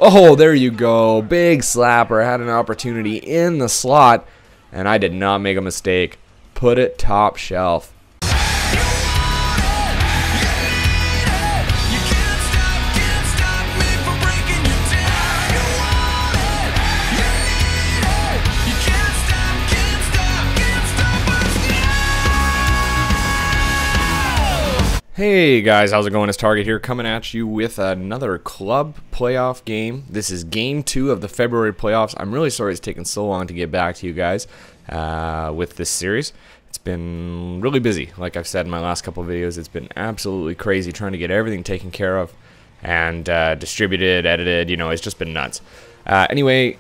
Oh, there you go. Big slapper. Had an opportunity in the slot, and I did not make a mistake. Put it top shelf. Hey guys, how's it going? It's Target here, coming at you with another club playoff game. This is game 2 of the February playoffs. I'm really sorry it's taken so long to get back to you guys with this series. It's been really busy, like I've said in my last couple of videos. It's been absolutely crazy trying to get everything taken care of and distributed, edited, you know, it's just been nuts. Anyway,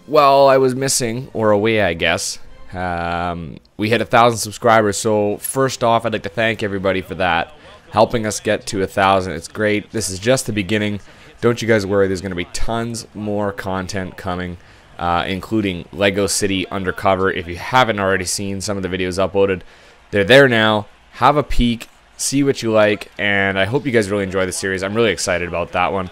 while I was missing, or away I guess, we hit 1,000 subscribers, so first off I'd like to thank everybody for that. Helping us get to 1,000. It's great. This is just the beginning. Don't you guys worry. There's going to be tons more content coming, including Lego City Undercover. If you haven't already seen some of the videos uploaded, they're there now. Have a peek, see what you like, and I hope you guys really enjoy the series. I'm really excited about that one.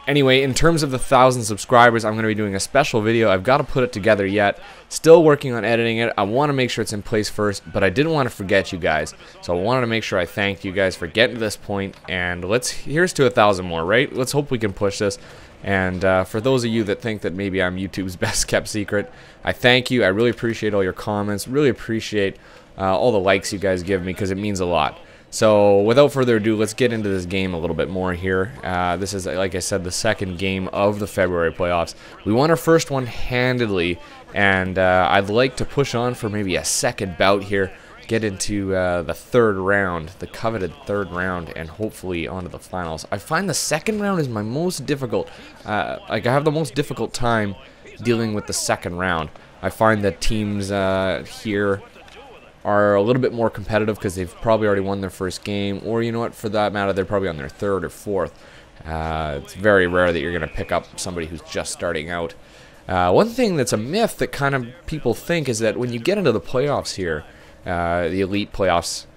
Anyway, in terms of the 1,000 subscribers, I'm going to be doing a special video. I've got to put it together yet. Still working on editing it. I want to make sure it's in place first, but I didn't want to forget you guys. So I wanted to make sure I thanked you guys for getting to this point, and here's to 1,000 more, right? Let's hope we can push this. And for those of you that think that maybe I'm YouTube's best kept secret, I thank you. I really appreciate all your comments. Really appreciate all the likes you guys give me, because it means a lot. So without further ado, let's get into this game a little bit more here. This is, like I said, the second game of the February playoffs. We won our first one handedly, and I'd like to push on for maybe a second bout here, get into the third round, the coveted third round, and hopefully onto the finals. I find the second round is my most difficult. Like, I have the most difficult time dealing with the second round. I find that teams here are a little bit more competitive because they've probably already won their first game, or you know what, for that matter, they're probably on their third or fourth. It's very rare that you're going to pick up somebody who's just starting out. One thing that's a myth that kind of people think is that when you get into the playoffs here, the elite playoffs,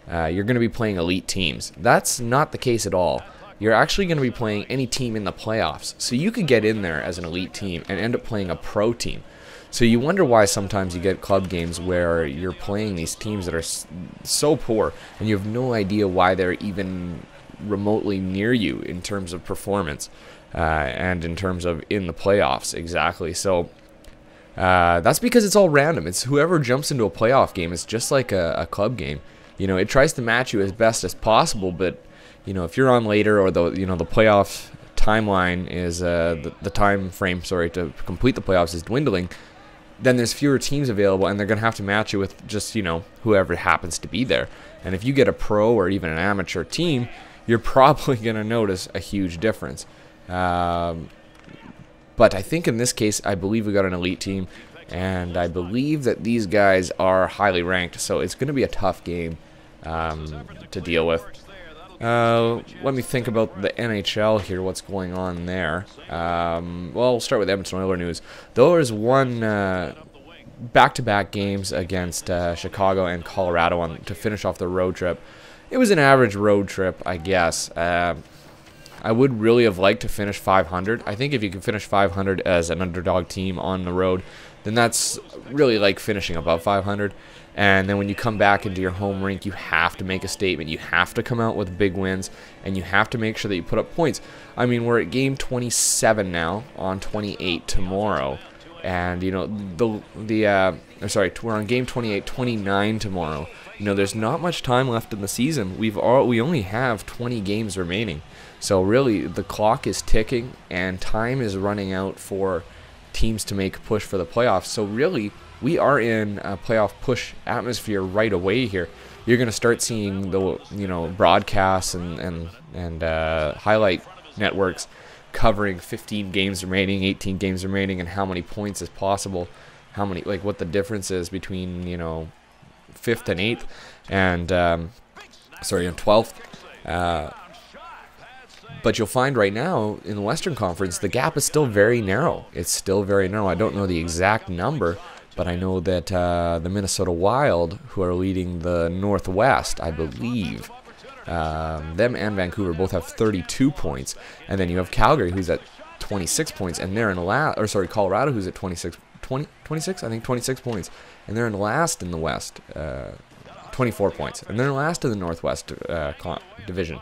you're going to be playing elite teams. That's not the case at all. You're actually going to be playing any team in the playoffs. So you could get in there as an elite team and end up playing a pro team. So you wonder why sometimes you get club games where you're playing these teams that are so poor and you have no idea why they're even remotely near you in terms of performance and in terms of in the playoffs exactly. So that's because it's all random. It's whoever jumps into a playoff game. It's just like a club game. You know, it tries to match you as best as possible, but you know, if you're on later, or the playoff timeline is the time frame, sorry, to complete the playoffs is dwindling, then there's fewer teams available, and they're going to have to match you with just, you know, whoever happens to be there. And if you get a pro or even an amateur team, you're probably going to notice a huge difference. But I think in this case, I believe we got an elite team, and I believe that these guys are highly ranked, so it's going to be a tough game to deal with. Let me think about the NHL here, what's going on there. Well, we'll start with Edmonton Oilers news. The Oilers won back-to-back games against Chicago and Colorado to finish off the road trip. It was an average road trip, I guess. I would really have liked to finish 500. I think if you can finish 500 as an underdog team on the road, then that's really like finishing above 500. And then when you come back into your home rink, you have to make a statement. You have to come out with big wins, and you have to make sure that you put up points. I mean, we're at game 27 now, on 28 tomorrow. And, you know, we're on game 28, 29 tomorrow. You know, there's not much time left in the season. We only have 20 games remaining. So really, the clock is ticking, and time is running out for teams to make a push for the playoffs. So really, we are in a playoff push atmosphere right away here. You're going to start seeing the, you know, broadcasts and highlight networks covering 15 games remaining, 18 games remaining, and how many points is possible, how many, like, what the difference is between, you know, 5th and 8th, and sorry, and 12th. But you'll find right now in the Western Conference, the gap is still very narrow. It's still very narrow. I don't know the exact number, but I know that the Minnesota Wild, who are leading the Northwest, I believe, Them and Vancouver both have 32 points, and then you have Calgary, who's at 26 points, and they're in last. Or sorry, Colorado, who's at 26 points, and they're in last in the West, 24 points, and they're in last in the Northwest division.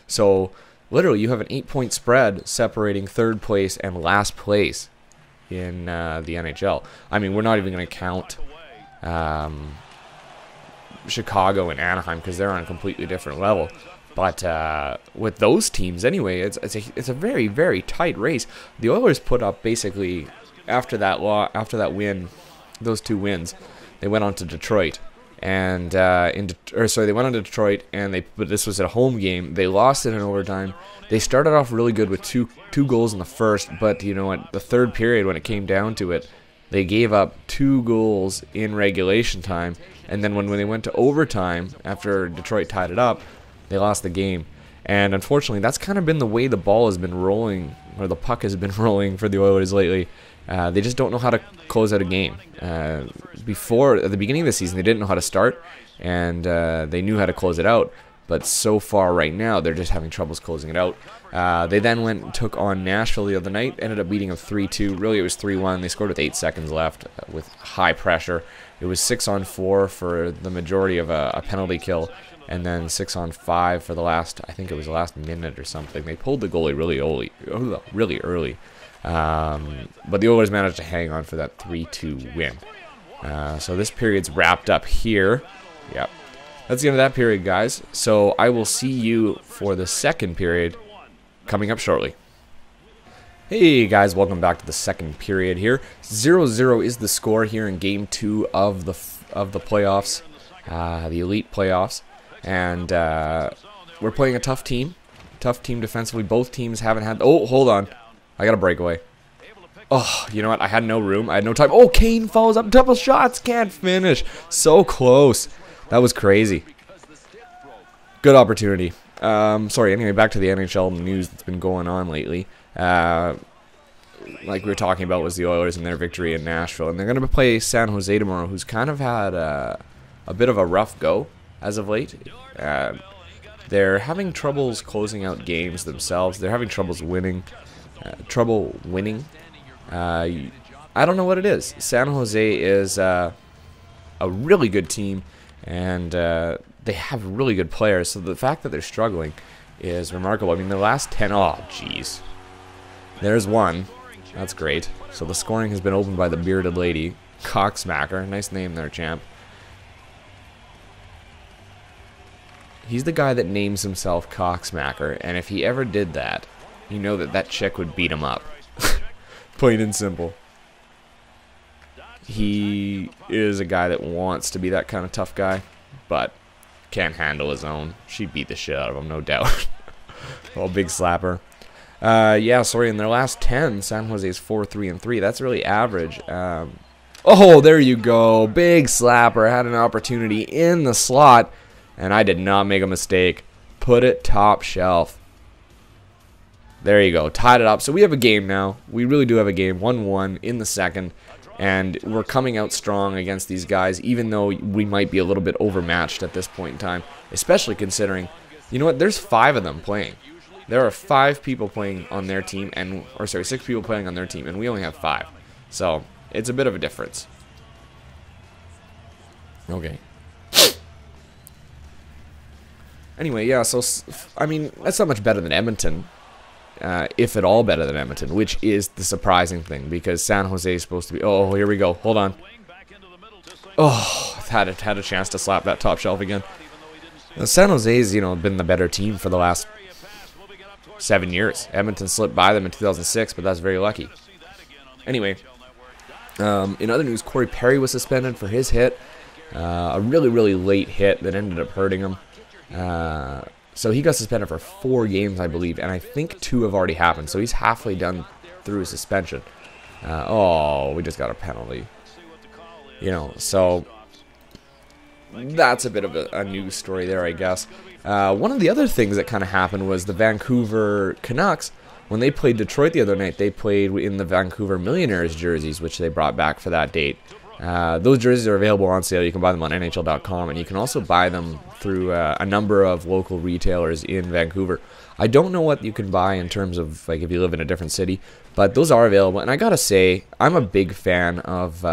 So literally, you have an 8-point spread separating third place and last place in the NHL. I mean, we're not even going to count Chicago and Anaheim because they're on a completely different level. But with those teams anyway, it's a very, very tight race. The Oilers put up basically after that win, those 2 wins, they went on to Detroit. And they went on to Detroit, and but this was a home game. They lost it in overtime. They started off really good with two goals in the first, but you know what? The third period, when it came down to it, they gave up 2 goals in regulation time, and then when they went to overtime after Detroit tied it up, they lost the game. And unfortunately, that's kind of been the way the ball has been rolling, or the puck has been rolling for the Oilers lately. They just don't know how to close out a game. Before, at the beginning of the season, they didn't know how to start, and they knew how to close it out. But so far right now, they're just having troubles closing it out. They then went and took on Nashville the other night, ended up beating them 3-2. Really, it was 3-1. They scored with 8 seconds left with high pressure. It was 6-on-4 for the majority of a penalty kill, and then 6-on-5 for the last, I think it was the last minute or something. They pulled the goalie really early. But the Oilers managed to hang on for that 3-2 win. So this period's wrapped up here. Yep. That's the end of that period, guys. So I will see you for the second period coming up shortly. Hey guys, welcome back to the second period here. 0-0 is the score here in Game 2 of the playoffs, the Elite playoffs. And we're playing a tough team defensively. Both teams haven't had... Oh, hold on. I got a breakaway. Oh, you know what? I had no room. I had no time. Oh, Kane follows up. Double shots. Can't finish. So close. That was crazy. Good opportunity. Sorry, anyway, back to the NHL news that's been going on lately. Like we were talking about was the Oilers and their victory in Nashville. And they're going to play San Jose tomorrow, who's kind of had a bit of a rough go as of late. They're having troubles closing out games themselves. They're having trouble winning. I don't know what it is. San Jose is a really good team, and they have really good players. So the fact that they're struggling is remarkable. I mean, the last 10... Oh, jeez. There's one. That's great. So the scoring has been opened by the bearded lady. Cocksmacker. Nice name there, champ. He's the guy that names himself Cocksmacker, and if he ever did that, you know that chick would beat him up. Plain and simple. He is a guy that wants to be that kind of tough guy, but can't handle his own. She'd beat the shit out of him, no doubt. Oh, big slapper. Yeah, sorry, in their last 10, San Jose is 4-3-3. That's really average. Oh, there you go. Big slapper. Had an opportunity in the slot, and I did not make a mistake. Put it top shelf. There you go. Tied it up. So we have a game now. We really do have a game. 1-1 in the second. And we're coming out strong against these guys, even though we might be a little bit overmatched at this point in time. Especially considering, you know what, there's 5 of them playing. There are 5 people playing on their team, or 6 people playing on their team, and we only have 5. So, it's a bit of a difference. Okay. Anyway, yeah, so, I mean, that's not much better than Edmonton. If at all better than Edmonton, which is the surprising thing, because San Jose is supposed to be... Oh, here we go. Hold on. Oh, I've had a chance to slap that top shelf again. Now, San Jose's, you know, been the better team for the last 7 years. Edmonton slipped by them in 2006, but that's very lucky. Anyway, in other news, Corey Perry was suspended for his hit. A really, really late hit that ended up hurting him. So he got suspended for 4 games, I believe, and I think 2 have already happened. So he's halfway done through his suspension. Oh, we just got a penalty. You know, so that's a bit of a news story there, I guess. One of the other things that kind of happened was the Vancouver Canucks, when they played Detroit the other night, they played in the Vancouver Millionaires jerseys, which they brought back for that date. Those jerseys are available on sale. You can buy them on NHL.com, and you can also buy them through a number of local retailers in Vancouver. I don't know what you can buy in terms of like if you live in a different city, but those are available. And I gotta say, I'm a big fan of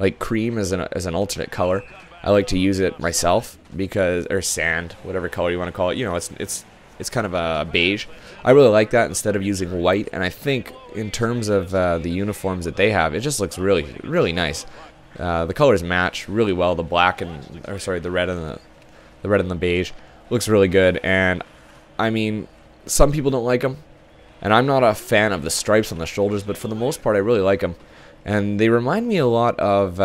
like cream as an alternate color. I like to use it myself because, or sand, whatever color you want to call it. You know, it's kind of a beige. I really like that instead of using white. And I think in terms of the uniforms that they have, it just looks really, really nice. The colors match really well. The black and, or sorry, the red and the beige looks really good. And I mean, some people don't like them, and I'm not a fan of the stripes on the shoulders, but for the most part, I really like them. And they remind me a lot of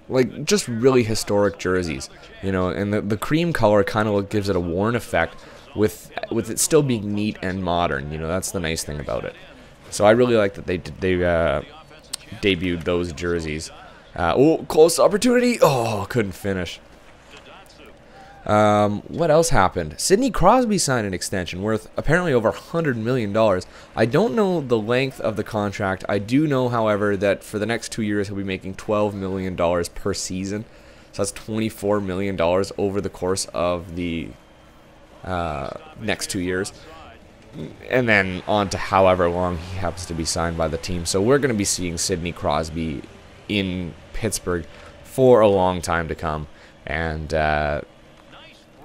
like just really historic jerseys, you know. And the cream color kind of gives it a worn effect, with it still being neat and modern. You know, that's the nice thing about it. So I really like that they debuted those jerseys. Oh, close opportunity. Oh, couldn't finish. What else happened? Sidney Crosby signed an extension worth apparently over $100 million. I don't know the length of the contract. I do know, however, that for the next 2 years he'll be making $12 million per season. So that's $24 million over the course of the next 2 years. And then on to however long he happens to be signed by the team. So we're going to be seeing Sidney Crosby in Pittsburgh for a long time to come. And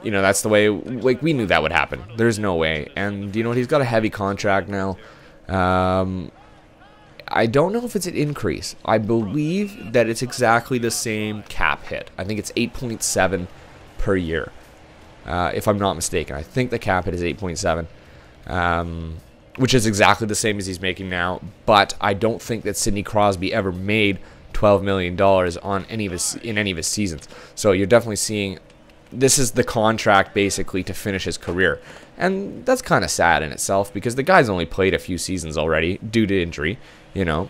you know, that's the way, like, we knew that would happen. There's no way. And, you know, he's got a heavy contract now. I don't know if it's an increase. I believe that it's exactly the same cap hit. I think it's 8.7 per year, if I'm not mistaken. I think the cap hit is 8.7, which is exactly the same as he's making now. But I don't think that Sidney Crosby ever made $12 million on any of his seasons. So you're definitely seeing, this is the contract basically to finish his career. And that's kind of sad in itself because the guy's only played a few seasons already due to injury, you know.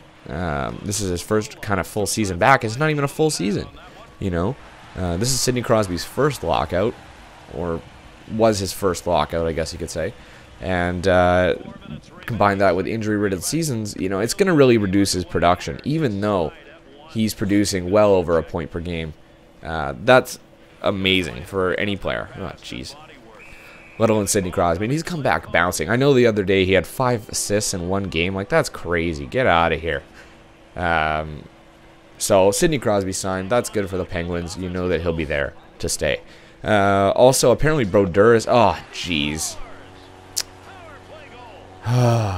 This is his first kind of full season back. It's not even a full season, you know. This is Sidney Crosby's first lockout, or was his first lockout, I guess you could say. And combine that with injury-riddled seasons, you know, it's going to really reduce his production, even though he's producing well over a point per game. That's amazing for any player. Oh, jeez. Let alone Sidney Crosby. And he's come back bouncing. I know the other day he had 5 assists in one game. Like, that's crazy. Get out of here. So, Sidney Crosby signed. That's good for the Penguins. You know that he'll be there to stay. Also, apparently Brodeur is... Oh, jeez.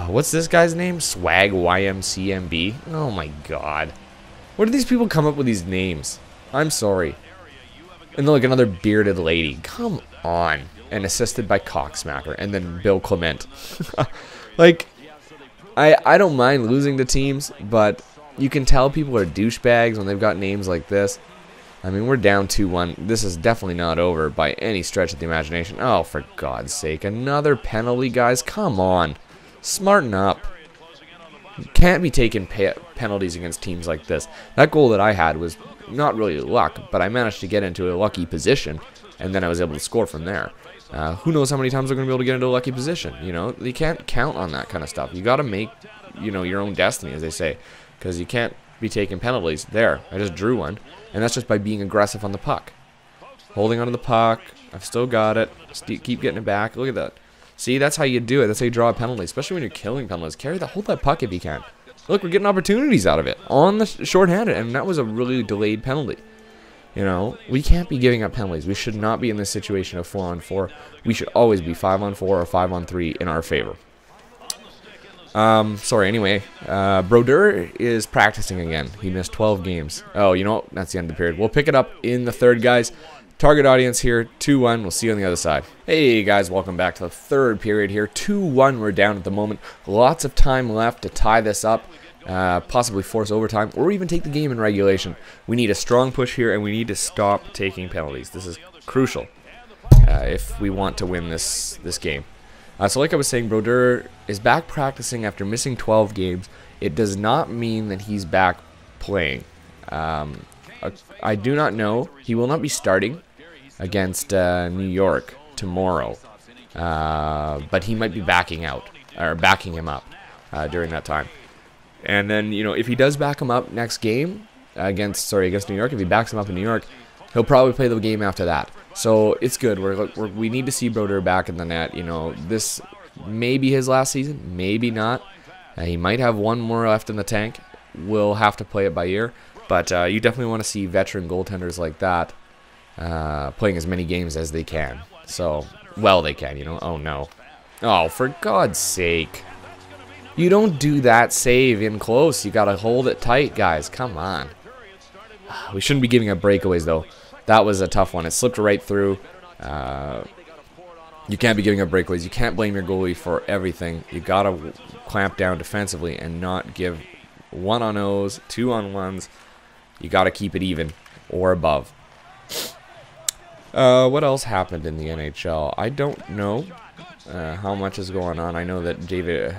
What's this guy's name? Swag YMCMB? Oh, my God. Where do these people come up with these names? I'm sorry. And then like another bearded lady. Come on. And assisted by Cocksmacker. And then Bill Clement. Like, I don't mind losing to teams, but you can tell people are douchebags when they've got names like this. I mean, we're down 2-1. This is definitely not over by any stretch of the imagination. Oh, for God's sake. Another penalty, guys. Come on. Smarten up. You can't be taking penalties against teams like this. That goal that I had was not really luck, but I managed to get into a lucky position, and then I was able to score from there. Who knows how many times we're going to be able to get into a lucky position, you know? You can't count on that kind of stuff. You got to make, you know, your own destiny, as they say, because you can't be taking penalties. There, I just drew one, and that's just by being aggressive on the puck. Holding onto the puck. I've still got it. Keep getting it back. Look at that. See, that's how you do it. That's how you draw a penalty, especially when you're killing penalties. Hold that puck if you can. Look, we're getting opportunities out of it on the shorthanded, and that was a really delayed penalty. You know, we can't be giving up penalties. We should not be in this situation of 4-on-4. We should always be 5-on-4 or 5-on-3 in our favor. Sorry, anyway, Brodeur is practicing again. He missed 12 games. Oh, you know what? That's the end of the period. We'll pick it up in the third, guys. Target audience here, 2-1. We'll see you on the other side. Hey, guys, welcome back to the third period here. 2-1, we're down at the moment. Lots of time left to tie this up, possibly force overtime, or even take the game in regulation. We need a strong push here, and we need to stop taking penalties. This is crucial if we want to win this game. So like I was saying, Brodeur is back practicing after missing 12 games. It does not mean that he's back playing. I do not know. He will not be starting against New York tomorrow, but he might be backing him up during that time. And then, you know, if he does back him up next game against New York, if he backs him up in New York, he'll probably play the game after that. So it's good. We need to see Brodeur back in the net. You know, this may be his last season, maybe not. He might have one more left in the tank. We'll have to play it by ear. But you definitely want to see veteran goaltenders like that playing as many games as they can. So, well, they can, you know. Oh, no. Oh, for God's sake. You don't do that save in close. You got to hold it tight, guys. Come on. We shouldn't be giving up breakaways, though. That was a tough one. It slipped right through. You can't be giving up breakaways. You can't blame your goalie for everything. You got to clamp down defensively and not give 1-on-0s, 2-on-1s. You got to keep it even or above. What else happened in the NHL? I don't know how much is going on. I know that David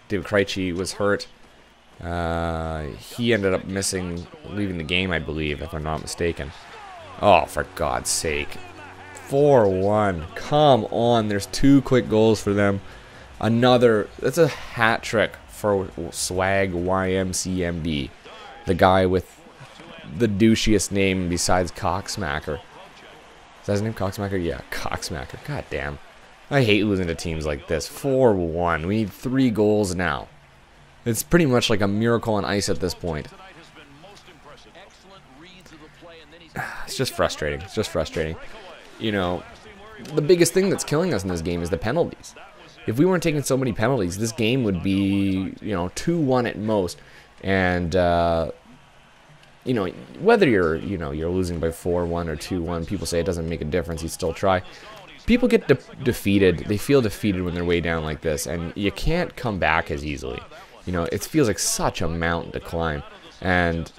Krejci was hurt. He ended up leaving the game, I believe, if I'm not mistaken. Oh, for God's sake. 4-1. Come on. There's 2 quick goals for them. That's a hat trick for Swag YMCMB. The guy with the douchiest name besides Cocksmacker. Is that his name, Cocksmacker? Yeah, Cocksmacker. God damn. I hate losing to teams like this. 4-1. We need 3 goals now. It's pretty much like a miracle on ice at this point. It's just frustrating. It's just frustrating. You know, the biggest thing that's killing us in this game is the penalties. If we weren't taking so many penalties, this game would be, you know, 2-1 at most. And, you know, whether you're losing by 4-1 or 2-1, people say it doesn't make a difference. You still try. People get defeated. They feel defeated when they're way down like this, and you can't come back as easily. You know, it feels like such a mountain to climb. And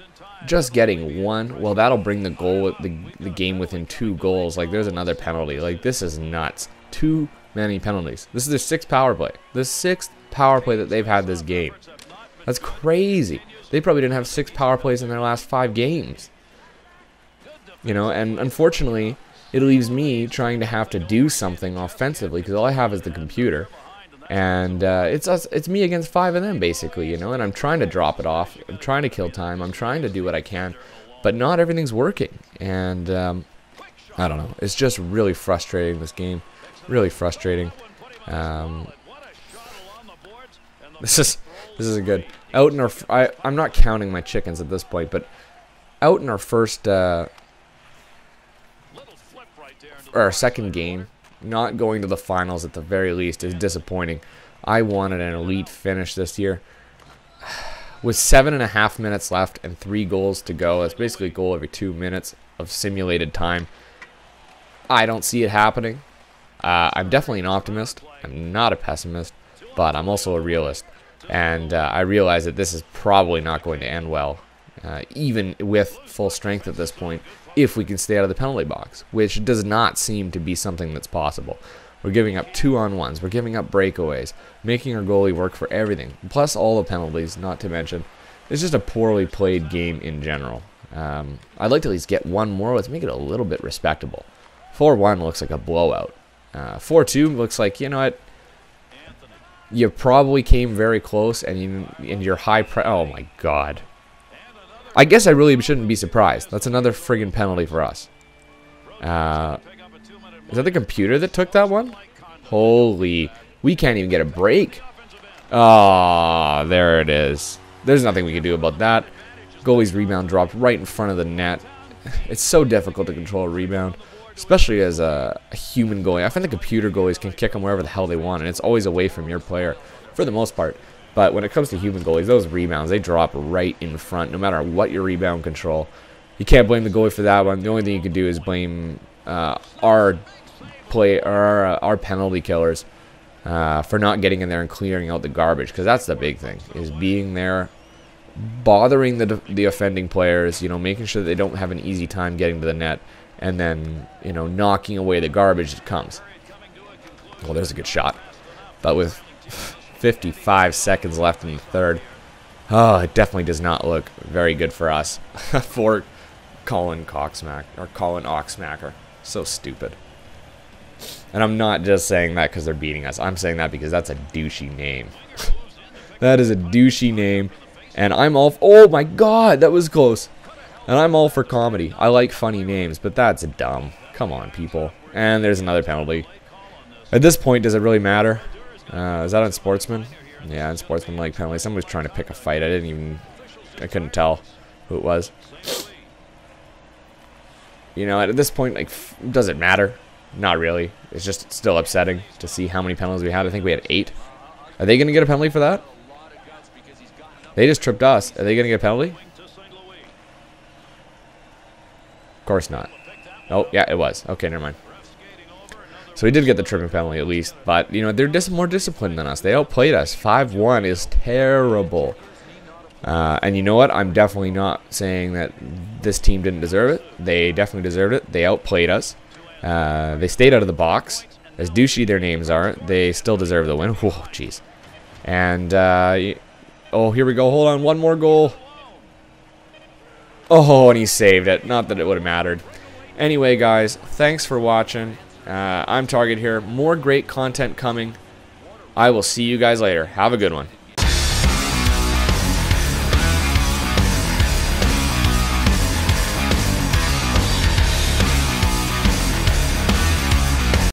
just getting 1, well, that'll bring the game within 2 goals. Like, there's another penalty. Like, this is nuts. Too many penalties. This is their 6th power play. The 6th power play that they've had this game. That's crazy. They probably didn't have 6 power plays in their last 5 games. You know, and unfortunately, it leaves me trying to have to do something offensively because all I have is the computer. And it's me against 5 of them, basically, you know, and I'm trying to drop it off. I'm trying to kill time. I'm trying to do what I can, but not everything's working. And I don't know. It's just really frustrating, this game. Really frustrating. This is good. Out in our, I'm not counting my chickens at this point, but out in our first, or our second game, not going to the finals at the very least is disappointing. I wanted an elite finish this year. With 7.5 minutes left and 3 goals to go, that's basically a goal every 2 minutes of simulated time. I don't see it happening. I'm definitely an optimist. I'm not a pessimist, but I'm also a realist. And I realize that this is probably not going to end well, even with full strength at this point, if we can stay out of the penalty box, which does not seem to be something that's possible. We're giving up 2-on-1s, we're giving up breakaways, making our goalie work for everything, plus all the penalties, not to mention. It's just a poorly played game in general. I'd like to at least get 1 more. Let's make it a little bit respectable. 4-1 looks like a blowout. 4-2 looks like, you know what, you probably came very close, and you're high oh my God. I guess I really shouldn't be surprised. That's another friggin' penalty for us. Is that the computer that took that one? Holy. We can't even get a break. Ah, there it is. There's nothing we can do about that. Goalie's rebound dropped right in front of the net. It's so difficult to control a rebound, especially as a human goalie. I find the computer goalies can kick them wherever the hell they want, and it's always away from your player for the most part. But when it comes to human goalies, those rebounds, they drop right in front, no matter what your rebound control. You can't blame the goalie for that one. The only thing you can do is blame our penalty killers for not getting in there and clearing out the garbage, because that's the big thing, is being there, bothering the offending players, you know, making sure that they don't have an easy time getting to the net, and then, you know, knocking away the garbage that comes. Well, there's a good shot. But with 55 seconds left in the third, oh, it definitely does not look very good for us. For Colin Oxmacker. So stupid. And I'm not just saying that because they're beating us. I'm saying that because that's a douchey name. That is a douchey name. And I'm all... Oh my god, that was close. And I'm all for comedy. I like funny names, but that's dumb. Come on, people. And there's another penalty. At this point, does it really matter? Is that on Sportsman? Yeah, on Sportsman like penalty. Someone was trying to pick a fight. I couldn't tell who it was. You know, at this point, like, does it matter? Not really. It's just still upsetting to see how many penalties we had. I think we had 8. Are they going to get a penalty for that? They just tripped us. Are they going to get a penalty? Of course not. Oh, yeah, it was. Okay, never mind. So we did get the tripping penalty at least. But, you know, they're just more disciplined than us. They outplayed us. 5-1 is terrible. And you know what? I'm definitely not saying that this team didn't deserve it. They definitely deserved it. They outplayed us. They stayed out of the box. As douchey their names are, they still deserve the win. Whoa, jeez. And, oh, here we go. Hold on. One more goal. Oh, and he saved it. Not that it would have mattered. Anyway, guys, thanks for watching. I'm Target here. More great content coming. I will see you guys later. Have a good one.